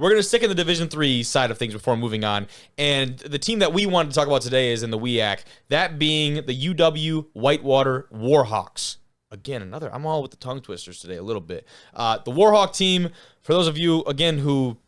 We're going to stick in the Division III side of things before moving on. And the team that we wanted to talk about today is in the WIAC, that being the UW Whitewater Warhawks. Again, I'm all with the tongue twisters today a little bit. The Warhawk team, for those of you, again, who,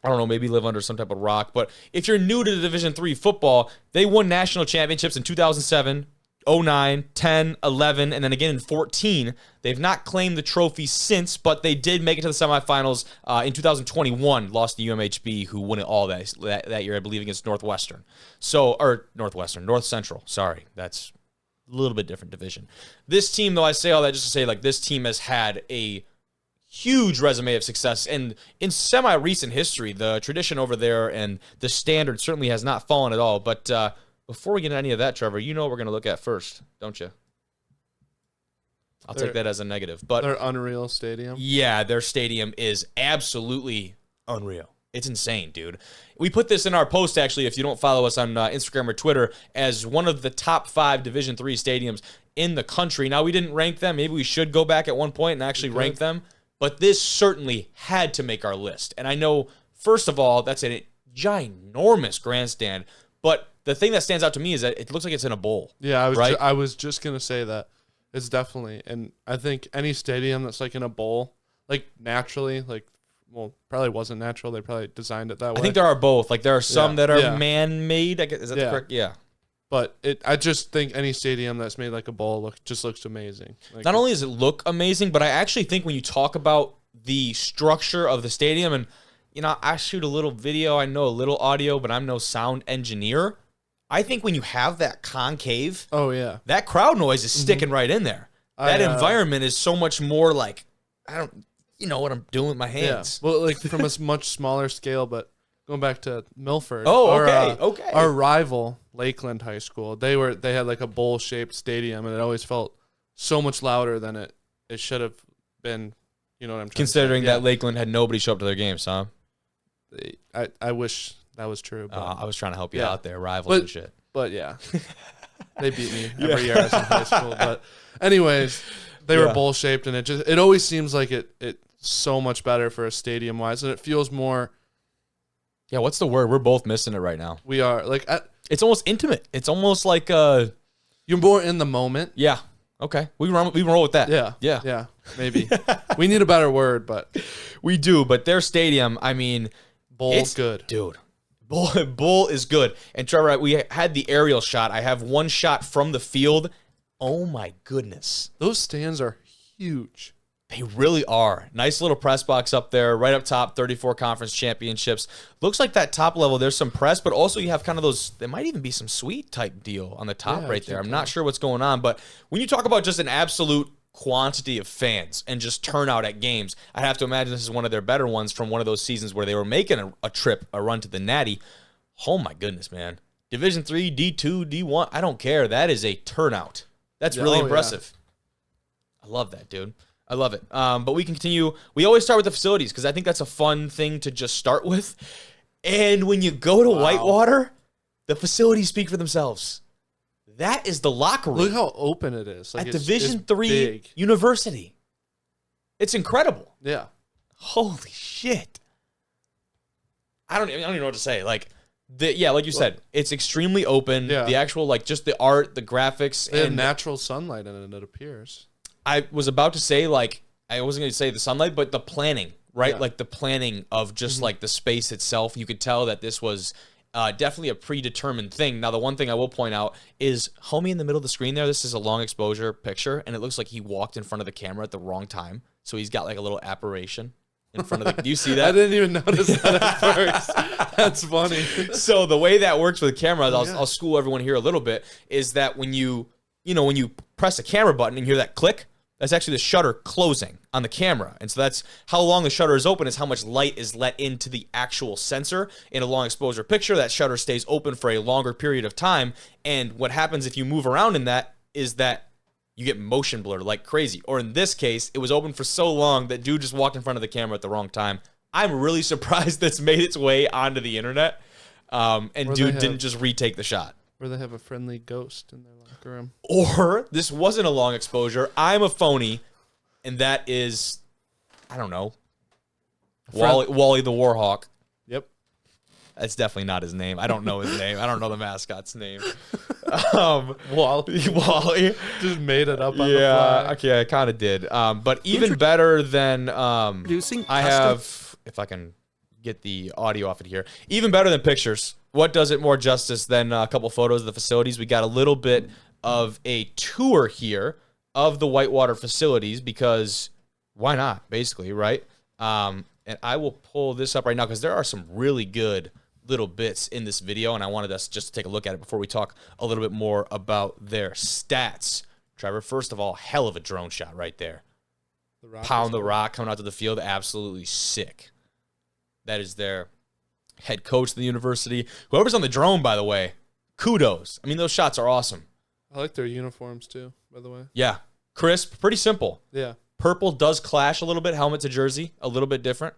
I don't know, maybe live under some type of rock, but if you're new to the Division III football, they won national championships in 2007, 09, 10, 11, and then again in 14. They've not claimed the trophy since, but they did make it to the semifinals in 2021, lost to UMHB, who won it all that year, I believe, against North Central. Sorry, that's a little bit different division. This team, though, I say all that just to say, like, this team has had a huge resume of success, and in semi-recent history, the tradition over there and the standard certainly has not fallen at all, but before we get into any of that, Trevor, you know what we're going to look at first, don't you? I'll take that as a negative. But their unreal stadium? Yeah, their stadium is absolutely unreal. It's insane, dude. We put this in our post, actually, if you don't follow us on Instagram or Twitter, as one of the top 5 Division III stadiums in the country. Now, we didn't rank them. Maybe we should go back at one point and actually rank them. But this certainly had to make our list. And I know, first of all, that's a ginormous grandstand. But the thing that stands out to me is that it looks like it's in a bowl. Yeah, I was just going to say that. It's definitely. And I think any stadium that's like in a bowl, like naturally, like, well, probably wasn't natural. They probably designed it that way. I think there are both. Like, there are some that are man-made. Is that the correct? Yeah. But I just think any stadium that's made like a bowl just looks amazing. Like, not only does it look amazing, but I actually think when you talk about the structure of the stadium, and, you know, I shoot a little video, I know a little audio, but I'm no sound engineer. I think when you have that concave, that crowd noise is sticking right in there. That environment is so much more like, you know what I'm doing with my hands. Yeah. Well, like from a much smaller scale, but going back to Milford. Okay. Our rival, Lakeland High School, they had like a bowl-shaped stadium, and it always felt so much louder than it should have been. You know what I'm trying Considering to say? that Lakeland had nobody show up to their games, huh? I wish that was true. But, I was trying to help you out there, rivals and shit. But yeah, they beat me every year I was in high school. But anyways, they were bowl-shaped, and it always seems like it's so much better for a stadium-wise, and it feels more. Yeah, what's the word? We're both missing it right now. We are. Like it's almost intimate. It's almost like you're more in the moment. Yeah. Okay. We roll with that. Yeah. Maybe. We need a better word, but we do. But their stadium, I mean, Bull's good. Dude. Bull is good. And Trevor, we had the aerial shot. I have one shot from the field. Oh my goodness. Those stands are huge. They really are. Nice little press box up there, right up top, 34 conference championships. Looks like that top level, there's some press, but also you have kind of those, there might even be some suite type deal on the top right there. I'm not sure what's going on, but when you talk about just an absolute quantity of fans and just turnout at games, I have to imagine this is one of their better ones from one of those seasons where they were making a run to the Natty. Oh my goodness, man. Division III, D2, D1, I don't care. That is a turnout. That's really impressive. I love that, dude. I love it. But we can continue. We always start with the facilities because I think that's a fun thing to just start with. And when you go to Whitewater, the facilities speak for themselves. That is the locker room. Look how open it is. Like, at Division III University. It's incredible. Yeah. Holy shit. I don't even know what to say. Like, like you said, it's extremely open. Yeah. The actual, like, just the art, the graphics. They have natural sunlight in it appears. I was about to say, like, I wasn't going to say the sunlight, but the planning, right? Yeah. Like, the planning of just, like, the space itself. You could tell that this was definitely a predetermined thing. Now, the one thing I will point out is, homie in the middle of the screen there, this is a long exposure picture, and it looks like he walked in front of the camera at the wrong time. So he's got, like, a little apparition in front of the... Do you see that? I didn't even notice that at first. That's funny. So the way that works with cameras, I'll school everyone here a little bit, is that when you press a camera button and hear that click, that's actually the shutter closing on the camera. And so that's how long the shutter is open is how much light is let into the actual sensor. In a long exposure picture, that shutter stays open for a longer period of time. And what happens if you move around in that is that you get motion blur like crazy. Or in this case, it was open for so long that dude just walked in front of the camera at the wrong time. I'm really surprised this made its way onto the internet. And dude didn't just retake the shot. Or they have a friendly ghost in their locker room. Or this wasn't a long exposure. I'm a phony, and that is, I don't know, Wally the Warhawk. Yep. That's definitely not his name. I don't know his name. I don't know the mascot's name. Wally. Just made it up on the fly. Okay, I kind of did. But even better than I have, if I can get the audio off it here, even better than pictures. What does it more justice than a couple photos of the facilities? We got a little bit of a tour here of the Whitewater facilities because why not, basically, right? And I will pull this up right now because there are some really good little bits in this video, and I wanted us just to take a look at it before we talk a little bit more about their stats. Trevor, first of all, hell of a drone shot right there. Pound the rock coming out to the field, absolutely sick. That is their head coach of the university. Whoever's on the drone, by the way, kudos. I mean, those shots are awesome. I like their uniforms, too, by the way. Yeah. Crisp, pretty simple. Yeah. Purple does clash a little bit, helmet to jersey, a little bit different.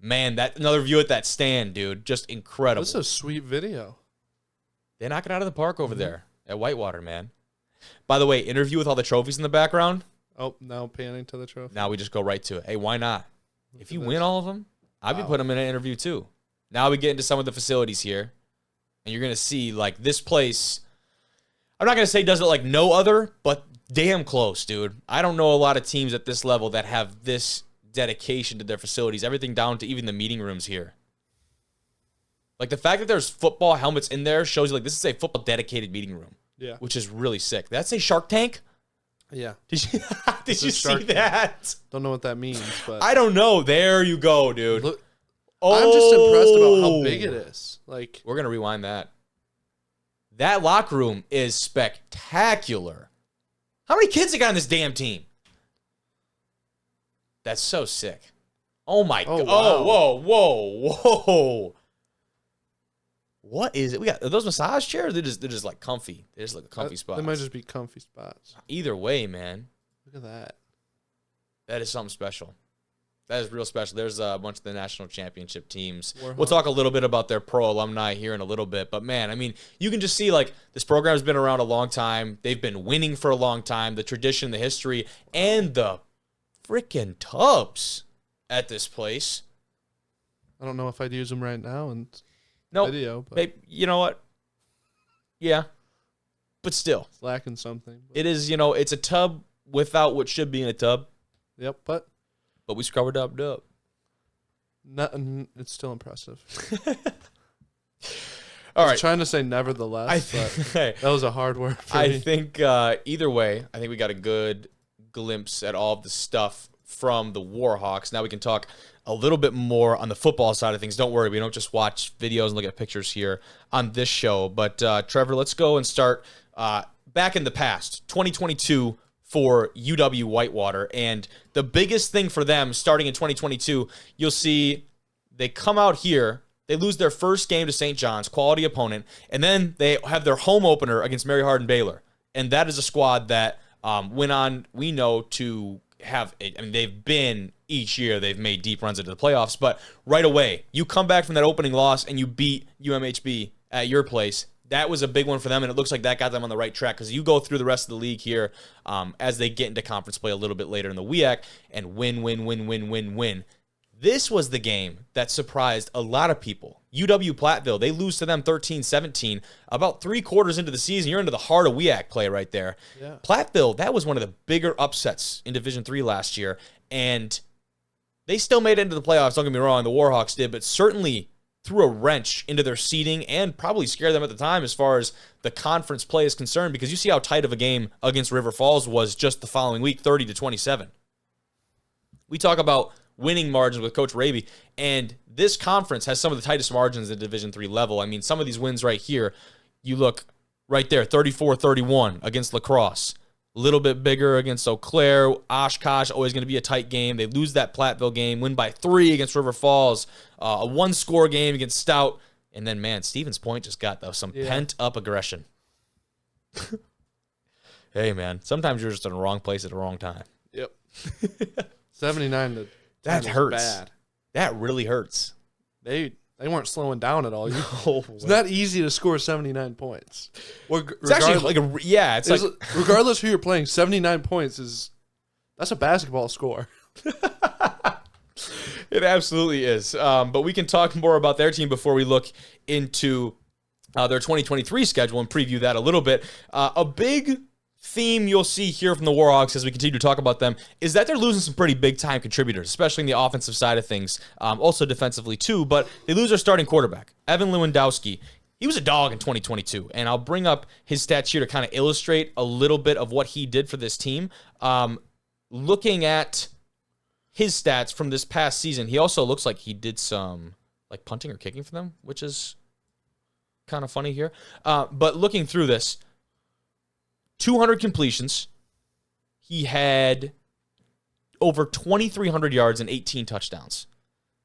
Man, that another view at that stand, dude. Just incredible. This is a sweet video. They knock it out of the park over there at Whitewater, man. By the way, interview with all the trophies in the background. Oh, now panning to the trophy. Now we just go right to it. Hey, why not? If you win all of them, I'd be putting them in an interview too. Now we get into some of the facilities here, and you're going to see, like, this place, I'm not going to say does it like no other, but damn close, dude. I don't know a lot of teams at this level that have this dedication to their facilities, everything down to even the meeting rooms here. Like, the fact that there's football helmets in there shows you, like, this is a football dedicated meeting room. Yeah. Which is really sick. Did that say Shark Tank? Yeah. Did you, did you see Shark that? Don't know what that means, but I don't know. There you go, dude. Look, I'm just impressed about how big it is. Like, we're going to rewind that. That locker room is spectacular. How many kids they got on this damn team? That's so sick. Oh, my God. Wow. Oh, whoa. What is it? We got, are those massage chairs? They're just like comfy. They just look comfy spots. They might just be comfy spots. Either way, man. Look at that. That is something special. That is real special. There's a bunch of the national championship teams. Warhawks. We'll talk a little bit about their pro alumni here in a little bit. But, man, I mean, you can just see, like, this program has been around a long time. They've been winning for a long time. The tradition, the history, and the freaking tubs at this place. I don't know if I'd use them right now in video. But Maybe, you know what? Yeah. But still. it's lacking something. But It is, it's a tub without what should be in a tub. Yep, but we scrub it up. it's still impressive. All I right. was trying to say nevertheless, but that was a hard word for me. I think either way, I think we got a good glimpse at all of the stuff from the Warhawks. Now we can talk a little bit more on the football side of things. Don't worry, we don't just watch videos and look at pictures here on this show. But Trevor, let's go and start back in the past, 2022 for UW Whitewater. And the biggest thing for them starting in 2022, you'll see they come out here. They lose their first game to St. John's, quality opponent, and then they have their home opener against Mary Hardin Baylor. And that is a squad that went on, we know, to have, they've been, each year they've made deep runs into the playoffs, but right away, you come back from that opening loss and you beat UMHB at your place. That was a big one for them, and it looks like that got them on the right track because you go through the rest of the league here as they get into conference play a little bit later in the WIAC and win. This was the game that surprised a lot of people. UW-Platteville, they lose to them 13-17. About 3 quarters into the season, you're into the heart of WIAC play right there. Yeah. Platteville, that was one of the bigger upsets in Division III last year, and they still made it into the playoffs, don't get me wrong, the Warhawks did, but certainly threw a wrench into their seeding and probably scared them at the time as far as the conference play is concerned because you see how tight of a game against River Falls was just the following week, 30-27. We talk about winning margins with Coach Raby, and this conference has some of the tightest margins at Division III level. I mean, some of these wins right here, you look right there, 34-31 against La Crosse. A little bit bigger against Eau Claire. Oshkosh, always going to be a tight game. They lose that Platteville game, win by 3 against River Falls. A 1-score game against Stout. And then, man, Stevens Point just got some pent-up aggression. Hey, man, sometimes you're just in the wrong place at the wrong time. Yep. 79 to that hurts. Bad. That really hurts. They weren't slowing down at all. No, it's not easy to score 79 points. It's actually like it's like regardless who you're playing, 79 points that's a basketball score. It absolutely is. But we can talk more about their team before we look into their 2023 schedule and preview that a little bit. A big theme you'll see here from the Warhawks as we continue to talk about them is that they're losing some pretty big-time contributors, especially in the offensive side of things, also defensively too, but they lose their starting quarterback, Evan Lewandowski. He was a dog in 2022, and I'll bring up his stats here to kind of illustrate a little bit of what he did for this team. Looking at his stats from this past season, he also looks like he did some like punting or kicking for them, which is kind of funny here. But looking through this, 200 completions. He had over 2,300 yards and 18 touchdowns.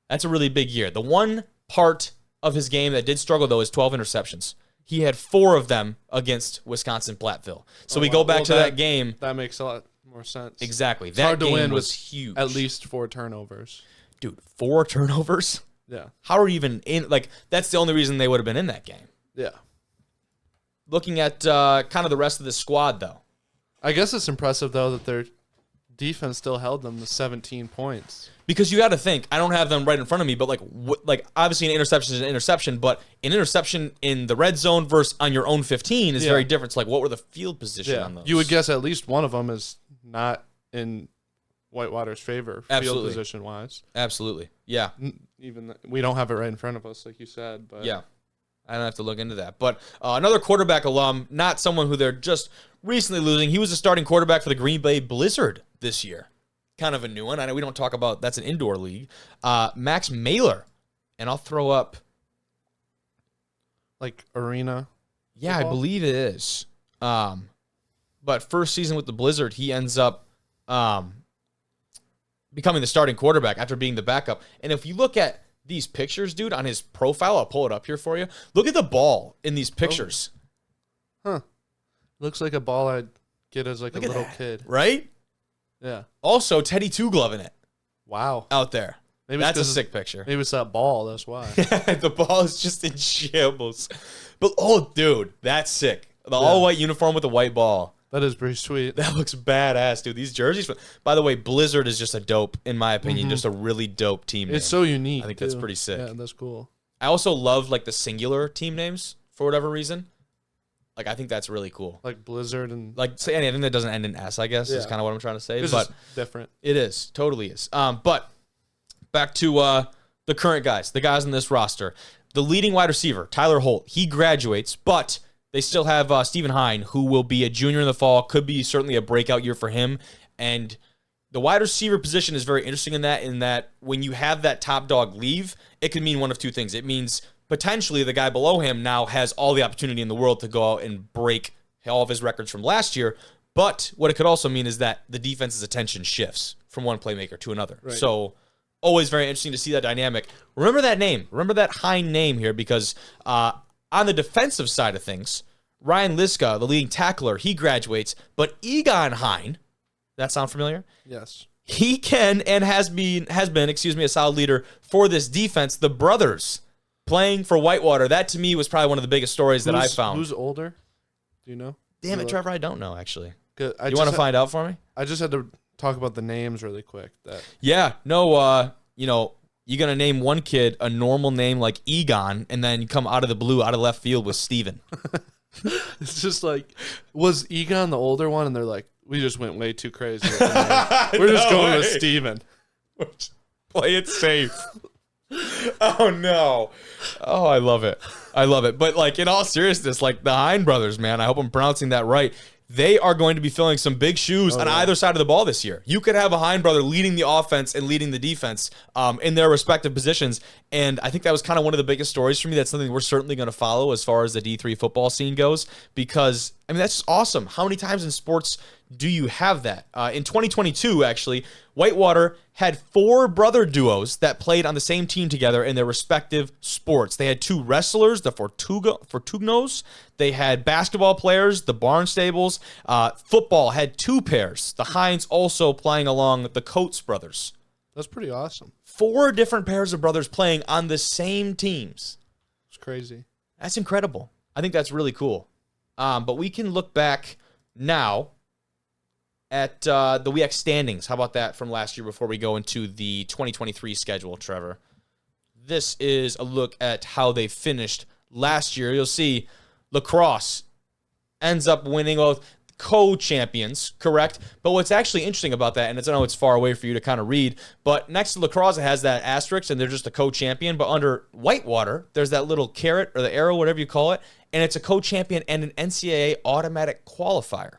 That's a really big year. The one part of his game that did struggle, though, is 12 interceptions. He had 4 of them against Wisconsin-Platteville. So we go back to that game. That makes a lot more sense. Exactly. It's that hard to game win was with huge. At least 4 turnovers. Dude, 4 turnovers? Yeah. How are you even in? Like, that's the only reason they would have been in that game. Yeah. Looking at kind of the rest of the squad, though. I guess it's impressive, though, that their defense still held them to 17 points. Because you got to think, I don't have them right in front of me, but like obviously an interception is an interception, but an interception in the red zone versus on your own 15 is very different. So like, what were the field position on those? You would guess at least one of them is not in Whitewater's favor, field position-wise. Absolutely. Yeah. Even we don't have it right in front of us, like you said. But yeah. I don't have to look into that. But another quarterback alum, not someone who they're just recently losing. He was a starting quarterback for the Green Bay Blizzard this year. Kind of a new one. I know we don't talk about, that's an indoor league. Max Mailer. And I'll throw up. Like arena? Yeah, football? I believe it is. But first season with the Blizzard, he ends up becoming the starting quarterback after being the backup. And if you look at these pictures, dude, on his profile, I'll pull it up here for you. Look at the ball in these pictures. Huh. Looks like a ball I'd get as like a little kid. Right? Yeah. Also, Teddy Two Glove in it. Wow. Out there. Maybe that's a sick picture. Maybe it's that ball, that's why. The ball is just in shambles. But, oh, dude, that's sick. The all-white uniform with the white ball. That is pretty sweet. That looks badass, dude. These jerseys. By the way, Blizzard is just a dope, in my opinion, just a really dope team name. It's so unique. I think that's pretty sick. Yeah, that's cool. I also love like the singular team names for whatever reason. Like I think that's really cool. Like Blizzard and like say anything that doesn't end in S, I guess is kind of what I'm trying to say. But different. It is, totally is. But back to the current guys, the guys on this roster. The leading wide receiver, Tyler Holt, he graduates, but they still have Stephen Hine, who will be a junior in the fall. Could be certainly a breakout year for him. And the wide receiver position is very interesting in that when you have that top dog leave, it can mean one of two things. It means potentially the guy below him now has all the opportunity in the world to go out and break all of his records from last year. But what it could also mean is that the defense's attention shifts from one playmaker to another. Right. So always very interesting to see that dynamic. Remember that name. Remember that Hine name here because on the defensive side of things, Ryan Liska, the leading tackler, he graduates. But Egon Hine, that sound familiar? Yes. He can and has been, a solid leader for this defense. The brothers playing for Whitewater. That to me was probably one of the biggest stories that I found. Who's older? Do you know? Damn it, Trevor, I don't know actually. You want to find out for me? I just had to talk about the names really quick. You're gonna name one kid a normal name like Egon, and then you come out of the blue, out of left field with Steven. It's just like, was Egon the older one? And they're like, we just went way too crazy. We're just going with Steven. Play it safe. Oh, no. Oh, I love it. I love it. But, like, in all seriousness, like, the Hine brothers, man, I hope I'm pronouncing that right. They are going to be filling some big shoes on either side of the ball this year. You could have a Hine brother leading the offense and leading the defense in their respective positions. And I think that was kind of one of the biggest stories for me. That's something we're certainly going to follow as far as the D3 football scene goes. Because, I mean, that's just awesome. How many times in sports do you have that? In 2022, actually, Whitewater had 4 brother duos that played on the same team together in their respective sports. They had 2 wrestlers, the Fortugnos. They had basketball players, the Barnstables. Football had 2 pairs. The Hines also playing along the Coates brothers. That's pretty awesome. 4 different pairs of brothers playing on the same teams. It's crazy. That's incredible. I think that's really cool. But we can look back now at the WIAC Standings. How about that from last year before we go into the 2023 schedule, Trevor? This is a look at how they finished last year. You'll see lacrosse ends up winning both co-champions, correct? But what's actually interesting about that, and I know it's far away for you to kind of read, but next to lacrosse, it has that asterisk, and they're just a co-champion. But under Whitewater, there's that little caret or the arrow, whatever you call it, and it's a co-champion and an NCAA automatic qualifier,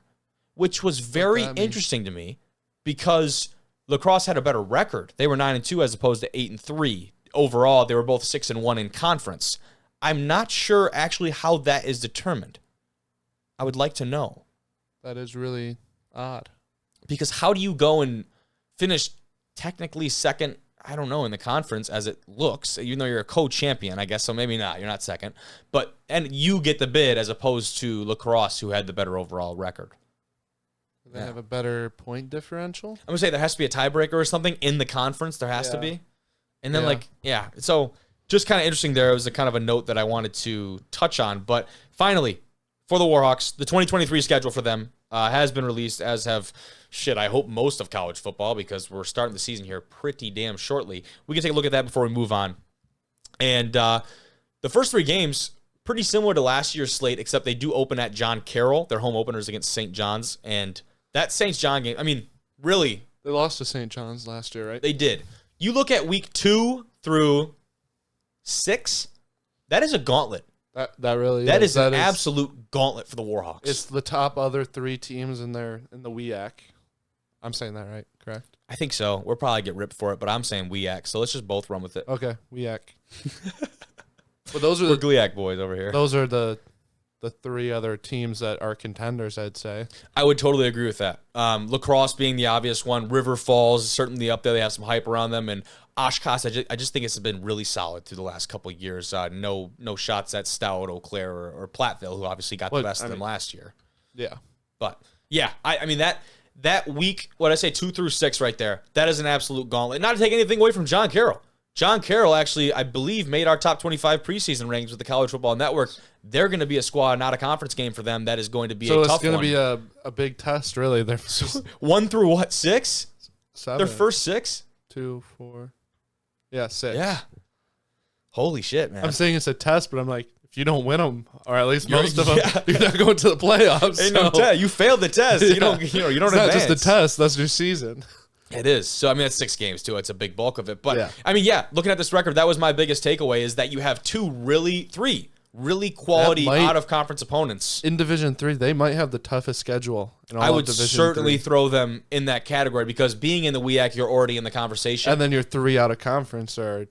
which was very interesting to me because lacrosse had a better record. They were 9-2 as opposed to 8-3. Overall, they were both 6-1 in conference. I'm not sure actually how that is determined. I would like to know. That is really odd. Because how do you go and finish technically second, I don't know, in the conference as it looks, even though you're a co-champion, I guess, so maybe not. You're not second. And you get the bid as opposed to lacrosse, who had the better overall record. They have a better point differential? I'm going to say there has to be a tiebreaker or something in the conference. There has to be. And then, so just kind of interesting there. It was a kind of a note that I wanted to touch on. But finally, for the Warhawks, the 2023 schedule for them has been released, as have, I hope most of college football, because we're starting the season here pretty damn shortly. We can take a look at that before we move on. And the first 3 games, pretty similar to last year's slate, except they do open at John Carroll. Their home openers against St. John's. And that St. John game, I mean, really. They lost to St. John's last year, right? They did. You look at week 2 through 6, that is a gauntlet. That really is an absolute gauntlet for the Warhawks. It's the top other 3 teams in the WIAC. I'm saying that right, correct? I think so. We'll probably get ripped for it, but I'm saying WIAC, so let's just both run with it. Okay, WIAC. But those are We're GLIAC boys over here. Those are the 3 other teams that are contenders, I'd say. I would totally agree with that. Lacrosse being the obvious one. River Falls is certainly up there. They have some hype around them. And Oshkosh, I just think it's been really solid through the last couple of years. No shots at Stout, Eau Claire, or Platteville, who obviously got the best of them last year. Yeah. But, yeah, I mean, that week, 2 through 6 right there, that is an absolute gauntlet. Not to take anything away from John Carroll. John Carroll actually, I believe, made our top 25 preseason rankings with the College Football Network. They're going to be a squad, not a conference game for them. That is going to be a tough one. So it's going to be a big test, really. They're 1 through what, 6? 7. Their first 6? 2, 4. Yeah, 6. Yeah. Holy shit, man. I'm saying it's a test, but I'm like, if you don't win them, or at least most of them, you're not going to the playoffs. Ain't no test. You failed the test. You don't it's advance. Not just the test. That's your season. It is. So, I mean, that's 6 games, too. It's a big bulk of it. But, I mean, looking at this record, that was my biggest takeaway, is that you have 3 really quality out-of-conference opponents. In Division 3, they might have the toughest schedule in all I would of Division certainly 3. throw them in that category because being in the WIAC, you're already in the conversation. And then your 3 out-of-conference are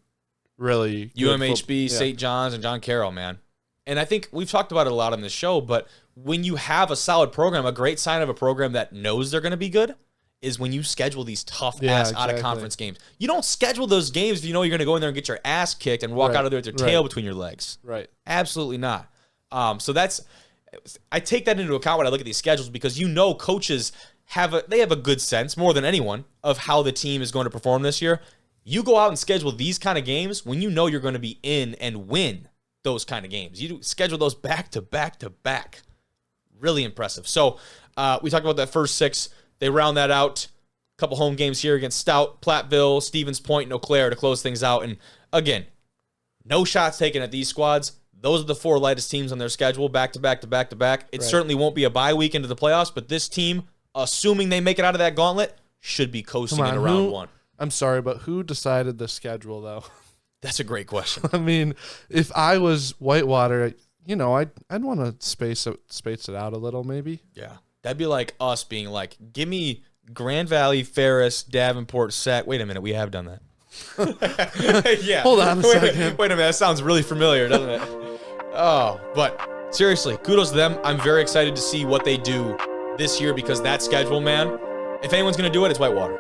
really UMHB, St. John's, and John Carroll, man. And I think we've talked about it a lot on this show, but when you have a solid program, a great sign of a program that knows they're going to be good is when you schedule these tough-ass out-of-conference games. You don't schedule those games if you know you're going to go in there and get your ass kicked and walk out of there with your tail between your legs. Right. Absolutely not. So I take that into account when I look at these schedules because coaches have a good sense, more than anyone, of how the team is going to perform this year. You go out and schedule these kind of games when you know you're going to be in and win those kind of games. You schedule those back to back to back. Really impressive. So we talked about that first 6. They round that out. A couple home games here against Stout, Platteville, Stevens Point, and Eau Claire to close things out. And again, no shots taken at these squads. Those are the 4 lightest teams on their schedule, back to back to back to back. It certainly won't be a bye week into the playoffs, but this team, assuming they make it out of that gauntlet, should be coasting into round 1. I'm sorry, but who decided the schedule, though? That's a great question. I mean, if I was Whitewater, I'd want to space it out a little, maybe. Yeah. That'd be like us being like, give me Grand Valley, Ferris, Davenport, Sac. Wait a minute, we have done that. Yeah. Hold on a second. Wait a minute, that sounds really familiar, doesn't it? Oh, but seriously, kudos to them. I'm very excited to see what they do this year because that schedule, man, if anyone's going to do it, it's Whitewater.